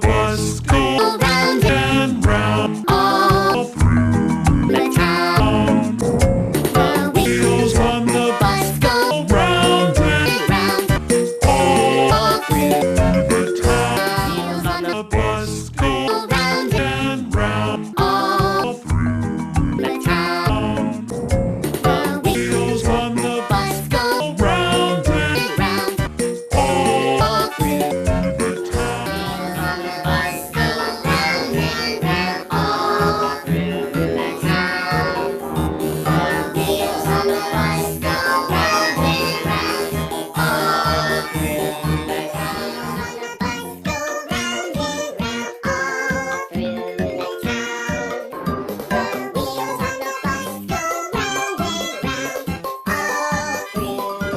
the bus go round and round all through the town. The wheels on the bus go round and round all through the town. Wheels on the bus go round and round all through the town. The wheels on the bus go round and round all through the town. Wheels on the bus go round and round all through the town. The wheels on the bus go round and round all through the town.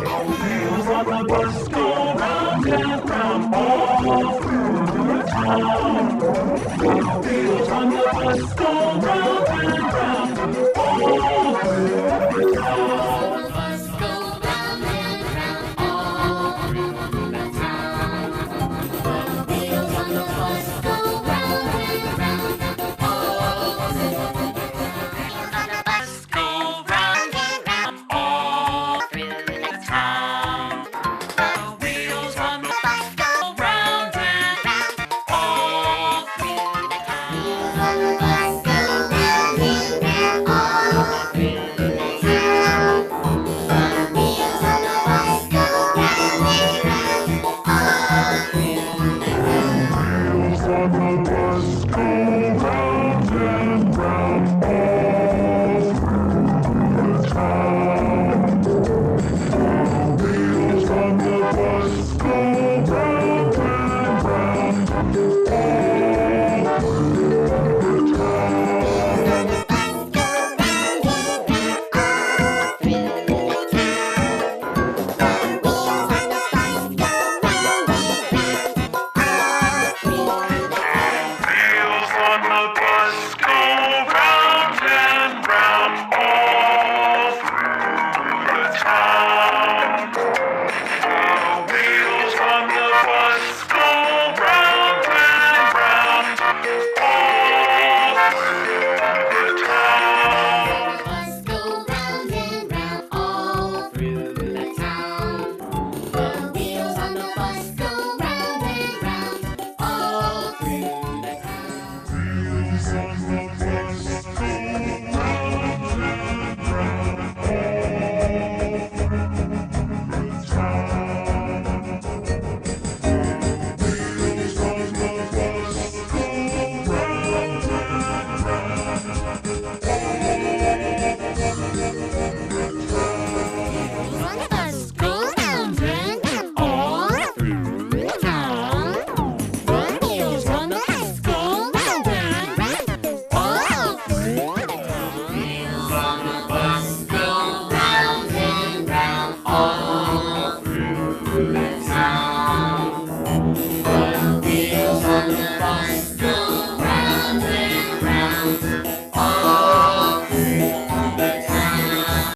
The wheels on the bus go round and round all through the town. The wheels on the bus go round and round all through